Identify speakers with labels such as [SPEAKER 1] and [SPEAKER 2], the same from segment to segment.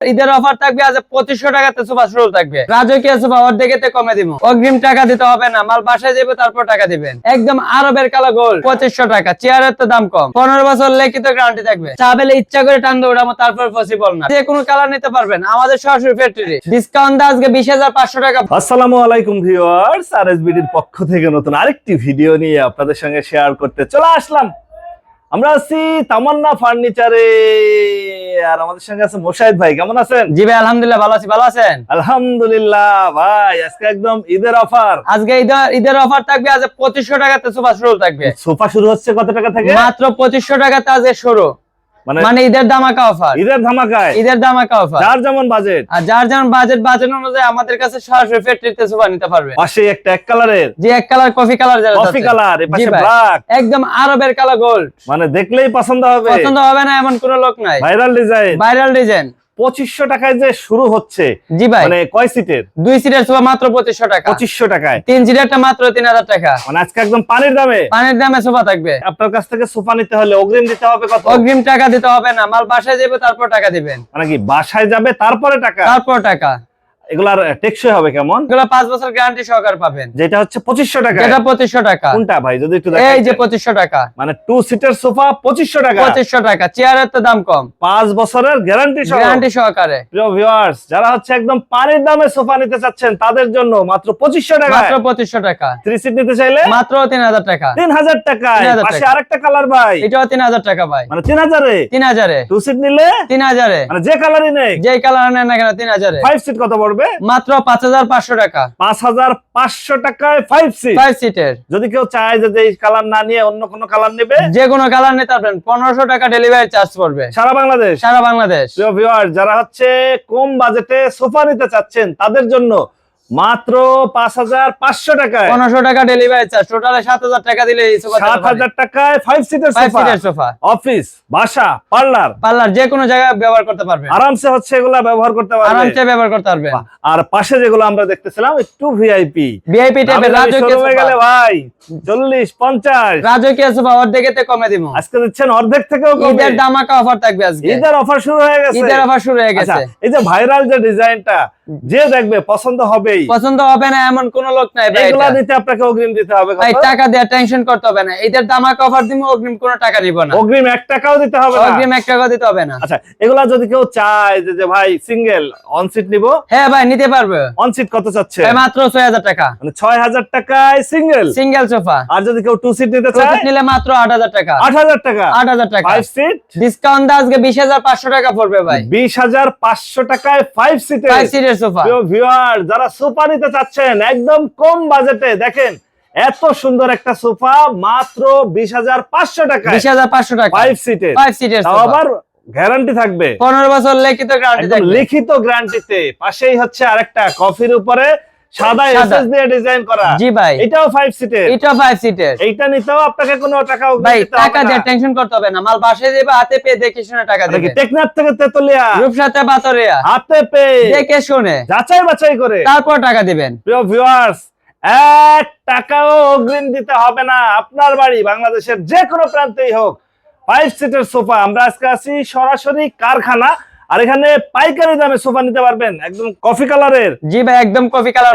[SPEAKER 1] ঈদের অফার থাকবে আজ 2500 টাকাতে সোফা শুরু থাকবে। রাজকীয় সোফা অর্ধেকেতে কমে দিব। অগ্রিম টাকা দিতে হবে না, মাল বাসায় যাবে তারপর টাকা দিবেন। একদম আরবের কালো গোল্ড 2500 টাকা। চেয়ারের তো দাম কম, 15 বছর লিখিত গ্যারান্টি থাকবে। চাবেলে ইচ্ছা করে টান দিয়ে উঠাবো, তারপর পসিবল না। যে কোনো কালার নিতে পারবেন আমাদের সরাসরি ফ্যাক্টরি। ডিসকাউন্ট আজকে 20500 টাকা।
[SPEAKER 2] আসসালামু আলাইকুম ভিউয়ার্স, আরএসবিডির পক্ষ থেকে নতুন আরেকটি ভিডিও নিয়ে আপনাদের সঙ্গে শেয়ার করতে চলে আসলাম। আমরা আছি তামান্না ফার্নিচারে, আর আমাদের সঙ্গে আছে মোশাহিদ ভাই। কেমন আছেন?
[SPEAKER 1] জি ভাই আলহামদুলিল্লাহ ভালো আছি। ভালো আছেন?
[SPEAKER 2] আলহামদুলিল্লাহ ভাই। আজকে একদম ঈদের অফার।
[SPEAKER 1] আজকে ঈদের অফার থাকবে আজ 2500 টাকাতে সোফা শুরু থাকবে।
[SPEAKER 2] সোফা শুরু হচ্ছে কত টাকা থেকে?
[SPEAKER 1] মাত্র 2500 টাকাতে আজকে শুরু। মানে ঈদের ধামাকা অফার।
[SPEAKER 2] ঈদের ধামাকায়
[SPEAKER 1] ঈদের ধামাকা অফার।
[SPEAKER 2] যার যেমন বাজেট,
[SPEAKER 1] আর যার যেমন বাজেট অনুযায়ী আমাদের কাছে সরাসরি ফ্যাক্টরিতে সোফা নিতে পারবে।
[SPEAKER 2] পাশে একটা এক কালারের,
[SPEAKER 1] যে এক কালার কফি কালার, যারা
[SPEAKER 2] কফি কালার, এর পাশে ব্ল্যাক,
[SPEAKER 1] একদম আরবের কালো গোল্ড।
[SPEAKER 2] মানে দেখলেই পছন্দ হবে।
[SPEAKER 1] পছন্দ হবে না এমন কোনো লোক নাই।
[SPEAKER 2] Viral design.
[SPEAKER 1] 2500
[SPEAKER 2] টাকায় যে শুরু হচ্ছে।
[SPEAKER 1] জি ভাই।
[SPEAKER 2] মানে কয় সিটের?
[SPEAKER 1] 2 সিটের সোফা মাত্র 2500 টাকা।
[SPEAKER 2] 2500 টাকায়।
[SPEAKER 1] 3 সিটেরটা মাত্র 3000 টাকা।
[SPEAKER 2] মানে আজকে একদম পানির দামে
[SPEAKER 1] সোফা থাকবে।
[SPEAKER 2] আপনার কাছ থেকে সোফা নিতে হলে অগ্রিম দিতে হবে কত?
[SPEAKER 1] অগ্রিম টাকা দিতে হবে না, মাল বাসায় যাবে তারপর টাকা দিবেন।
[SPEAKER 2] মানে কি বাসায় যাবে তারপর টাকা? এগুলার টেকসই হবে কেমন?
[SPEAKER 1] এগুলো 5 বছর গ্যারান্টি সহকারে পাবেন।
[SPEAKER 2] যেটা হচ্ছে 2500 টাকা।
[SPEAKER 1] এটা 2500 টাকা।
[SPEAKER 2] কোনটা ভাই যদি একটু দেখাই?
[SPEAKER 1] এই যে 2500 টাকা।
[SPEAKER 2] মানে 2 সিটের সোফা 2500 টাকা।
[SPEAKER 1] 2500 টাকা। চেয়ারের তো দাম কম।
[SPEAKER 2] 5 বছরের গ্যারান্টি
[SPEAKER 1] সহকারে।
[SPEAKER 2] প্রিয় ভিউয়ার্স, যারা হচ্ছে একদম পানির দামে সোফা নিতে চাচ্ছেন তাদের জন্য মাত্র 2500 টাকা।
[SPEAKER 1] মাত্র 2500 টাকা।
[SPEAKER 2] 3 সিট নিতে চাইলে
[SPEAKER 1] মাত্র 3000 টাকা।
[SPEAKER 2] 3000 টাকা। পাশে আরেকটা কালার ভাই,
[SPEAKER 1] এটাও 3000 টাকা ভাই।
[SPEAKER 2] মানে 3000 এ
[SPEAKER 1] 3000 এ
[SPEAKER 2] 2 সিট নিলে
[SPEAKER 1] 3000 এ,
[SPEAKER 2] মানে যে কালারই নেই,
[SPEAKER 1] যেই কালার নেন না কেন 3000 এ।
[SPEAKER 2] 5 সিট কত পড়বে?
[SPEAKER 1] মাত্র 5500 টাকা।
[SPEAKER 2] 5500 টাকায় 5
[SPEAKER 1] সিটের।
[SPEAKER 2] যদি কেউ চায় যে এই কালার না নিয়ে অন্য কোনো কালার নেবে,
[SPEAKER 1] যে কোনো কালার নিতে পারবেন। 1500 টাকা ডেলিভারি চার্জ পড়বে
[SPEAKER 2] সারা বাংলাদেশ।
[SPEAKER 1] প্রিয়
[SPEAKER 2] ভিউয়ার, যারা হচ্ছে কম বাজেটে সোফা নিতে চাচ্ছেন তাদের জন্য মাত্র 5500 টাকায়
[SPEAKER 1] 1500 টাকা ডেলিভারি চার্জ, টোটালে 7000 টাকা দিলে এই সোফা
[SPEAKER 2] 7000 টাকায় 5 সিটের সোফা। অফিস, বাসা, পার্লার
[SPEAKER 1] যে কোনো জায়গায় ব্যবহার করতে পারবেন।
[SPEAKER 2] আরামসে হচ্ছে এগুলা ব্যবহার করতে পারবেন। আর পাশে যেগুলো আমরা দেখতেছিলাম একটু ভিআইপি
[SPEAKER 1] টাইপের রাজকীয় সোফা
[SPEAKER 2] গেলে ভাই 40-50
[SPEAKER 1] রাজকীয় সোফা অর্ধেকেতে কমে দিব।
[SPEAKER 2] আজকে দিচ্ছেন অর্ধেক থেকেও কমে।
[SPEAKER 1] ঈদের ধামাকা অফার থাকবে আজকে।
[SPEAKER 2] ঈদের অফার শুরু হয়ে গেছে। এই যে ভাইরাল যে ডিজাইনটা, যে দেখবে পছন্দ হবে
[SPEAKER 1] না এমন কোন লোক নাই ভাই।
[SPEAKER 2] এগুলা দিতে আপনাকে অগ্রিম দিতে হবে কত?
[SPEAKER 1] ভাই টাকা দেয়া টেনশন করতে হবে না। ঈদের ধামাকা অফার দিব, অগ্রিম কোনো টাকা নিব না।
[SPEAKER 2] অগ্রিম 1 টাকাও দিতে হবে না।
[SPEAKER 1] অগ্রিম 1 টাকাও দিতে হবে না।
[SPEAKER 2] আচ্ছা, এগুলা যদি কেউ চায় যে ভাই সিঙ্গেল অন সিট নিব,
[SPEAKER 1] হ্যাঁ ভাই নিতে পারবে।
[SPEAKER 2] অন সিট কত চাচ্ছে?
[SPEAKER 1] মাত্র 6000 টাকা।
[SPEAKER 2] মানে 6000 টাকায় সিঙ্গেল
[SPEAKER 1] সোফা।
[SPEAKER 2] আর যদি কেউ 2 সিট নিতে চায়
[SPEAKER 1] নিলে মাত্র 8000 টাকা।
[SPEAKER 2] 8000 টাকা।
[SPEAKER 1] 5
[SPEAKER 2] সিট
[SPEAKER 1] ডিসকাউন্ট আজকে 20500 টাকা পড়বে ভাই।
[SPEAKER 2] 20500 টাকায় 5
[SPEAKER 1] সিটের সোফা।
[SPEAKER 2] ভিউয়ার, যারা সোফা নিতে চাচ্ছেন একদম কম বাজেটে, দেখেন এত সুন্দর একটা সোফা মাত্র 20500 টাকা।
[SPEAKER 1] 20500 টাকা
[SPEAKER 2] 5 সিটের
[SPEAKER 1] সোফা।
[SPEAKER 2] আবার গ্যারান্টি থাকবে
[SPEAKER 1] 15 বছর লিখিত গ্যারান্টি থাকবে।
[SPEAKER 2] লিখিত গ্যারান্টিতে। পাশেই হচ্ছে আরেকটা কফির উপরে সাদা এসএস দিয়ে ডিজাইন করা।
[SPEAKER 1] জি ভাই,
[SPEAKER 2] এটাও 5 সিটের। এইটা নিতেও আপনাকে কোনো টাকা
[SPEAKER 1] ভাই টাকা দিয়ে টেনশন করতে হবে না। মাল বাসায় যাবে হাতে পেয়ে দেখে শুনে টাকা দিবেন।
[SPEAKER 2] টেকনাফ থেকে তেতুলিয়া,
[SPEAKER 1] রূপসাতে বাতরিয়া
[SPEAKER 2] হাতে পেয়ে দেখে
[SPEAKER 1] শুনে
[SPEAKER 2] যাচাই বাছাই করে
[SPEAKER 1] তারপর টাকা দিবেন।
[SPEAKER 2] প্রিয় ভিউয়ার্স, 1 টাকাও অগ্রিম দিতে হবে না। আপনার বাড়ি বাংলাদেশের যে কোনো প্রান্তেই হোক, 5 সিটের সোফা। আমরা আজকে আছি সরাসরি কারখানা, আর এখানে পাইকারি দামে সোফা নিতে পারবেন একদম কফি কালারের।
[SPEAKER 1] জি ভাই একদম কফি কালার,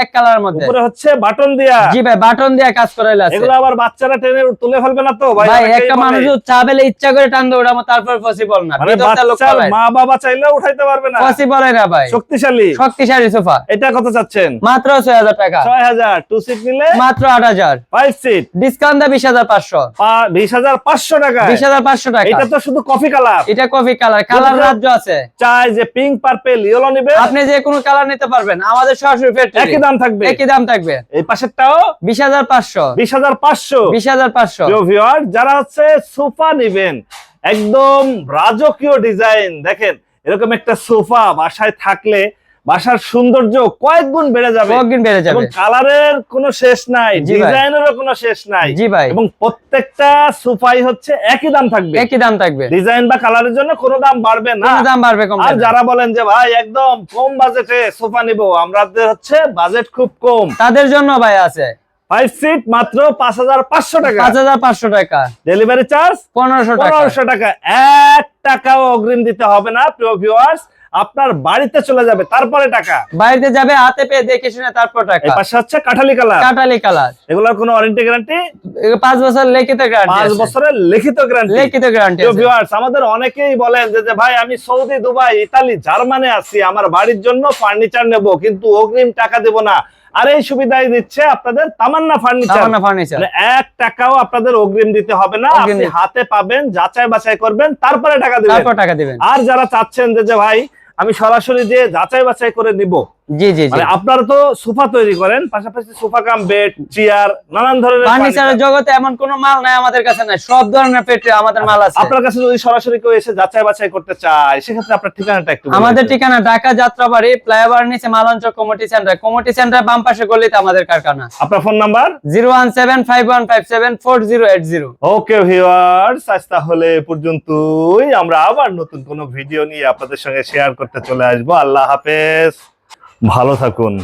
[SPEAKER 2] এক কালারের
[SPEAKER 1] মধ্যে।
[SPEAKER 2] উপরে হচ্ছে বাটন দিয়া।
[SPEAKER 1] জি ভাই বাটন দিয়া কাজ করাইলা আছে।
[SPEAKER 2] এগুলো আবার বাচ্চারা টেনে তুলে ফেলবে না তো ভাই?
[SPEAKER 1] একটা মানুষ চাবেলে ইচ্ছা করে টান দিয়ে উঠাবো, তারপর পসিবল না।
[SPEAKER 2] বাচ্চার মা বাবা চাইলেও উঠাইতে পারবে না,
[SPEAKER 1] পসিবল না ভাই।
[SPEAKER 2] শক্তিশালী
[SPEAKER 1] সোফা।
[SPEAKER 2] এটা কত চাচ্ছেন?
[SPEAKER 1] মাত্র 6000 টাকা।
[SPEAKER 2] 6000। 2 সিট নিলে
[SPEAKER 1] মাত্র 8000।
[SPEAKER 2] 5 সিট
[SPEAKER 1] ডিসকাউন্ট দা 20500।
[SPEAKER 2] 20500 টাকা।
[SPEAKER 1] 20500 টাকা।
[SPEAKER 2] এটা তো শুধু কফি কালার।
[SPEAKER 1] এটা কফি কালার রাজ্য আছে।
[SPEAKER 2] চাই যে পিঙ্ক পার্পল ইয়েলো নেবে,
[SPEAKER 1] আপনি যে কোনো কালার নিতে পারবেন। আমাদের সরাসরি ফ্যাক্টরি।
[SPEAKER 2] একই দাম থাকবে। এই পাশেরটাও
[SPEAKER 1] 20500।
[SPEAKER 2] 20500। প্রিয় ভিউয়ার, যারা হচ্ছে সোফা নেবেন একদম রাজকীয় ডিজাইন, দেখেন এরকম একটা সোফা বাসায় থাকলে বাসার সৌন্দর্য কয়েক গুণ বেড়ে যাবে। এবং কালারের কোনো শেষ নাই, ডিজাইনেরও কোনো শেষ নাই।
[SPEAKER 1] জি ভাই।
[SPEAKER 2] এবং প্রত্যেকটা সোফাই হচ্ছে একই দাম থাকবে। ডিজাইন বা কালারের জন্য কোনো দাম বাড়বে না। আর যারা বলেন যে ভাই একদম কম বাজেটে সোফা নিব, আমাদের হচ্ছে বাজেট খুব কম,
[SPEAKER 1] তাদের জন্য ভাই আছে
[SPEAKER 2] 5 সিট মাত্র 5500 টাকা।
[SPEAKER 1] 5500 টাকা।
[SPEAKER 2] ডেলিভারি চার্জ
[SPEAKER 1] 1500
[SPEAKER 2] টাকা। 1 টাকাও অগ্রিম দিতে হবে না প্রিয় ভিউয়ার্স। আপনার বাড়িতে চলে যাবে, তারপরে টাকা
[SPEAKER 1] বাড়িতে যাবে, হাতে পেয়ে দেখে শুনে তারপর টাকা।
[SPEAKER 2] এই পাশে হচ্ছে কাঠালি কালার,
[SPEAKER 1] কাটালি কালার,
[SPEAKER 2] এগুলোর কোনো ওয়ারেন্টি গ্যারান্টি?
[SPEAKER 1] 5 বছর লিখিত গ্যারান্টি
[SPEAKER 2] 5 বছরের লিখিত গ্যারান্টি।
[SPEAKER 1] লিখিত গ্যারান্টি
[SPEAKER 2] তো ভিউয়ার্স, আমাদের অনেকেই বলেন যে ভাই আমি সৌদি, দুবাই, ইতালি, জার্মানি আছি, আমার বাড়ির জন্য ফার্নিচার নেব কিন্তু অগ্রিম টাকা দেব না। আর এই সুবিধাই দিচ্ছে আপনাদের তামান্না ফার্নিচার। মানে 1 টাকাও আপনাদের অগ্রিম দিতে হবে না, আপনি হাতে পাবেন, যাচাই বাছাই করবেন, তারপরে টাকা দিবেন। আর যারা চাচ্ছেন যে ভাই আমি সরাসরি যে যাচাই বাছাই করে নিব,
[SPEAKER 1] জি জি জি,
[SPEAKER 2] মানে আপনারা তো সোফা তৈরি করেন, পাশাপাশি সোফা কাম বেড, চেয়ার, নানান ধরনের
[SPEAKER 1] ফার্নিচারের জগতে এমন কোন মাল নাই আমাদের কাছে নাই, সব ধরনের পেটে আমাদের মাল আছে।
[SPEAKER 2] আপনার কাছে যদি সরাসরি কেউ এসে যাচাই বাছাই করতে চায়, সেক্ষেত্রে আপনার ঠিকানাটা একটু বলুন।
[SPEAKER 1] আমাদের ঠিকানা ঢাকা যাত্রাবাড়ি, ফ্লাইওভার নিচে মালঞ্চ কমিটি সেন্টার, কমিটি সেন্টার বাম পাশে গলিতে আমাদের কারখানা।
[SPEAKER 2] আপনার ফোন নাম্বার
[SPEAKER 1] 01751574080।
[SPEAKER 2] ওকে ভিউয়ার্স, আজ তাহলে এ পর্যন্তই। আমরা আবার নতুন কোনো ভিডিও নিয়ে আপনাদের সঙ্গে শেয়ার করতে চলে আসবো। আল্লাহ হাফেজ, ভালো থাকুন।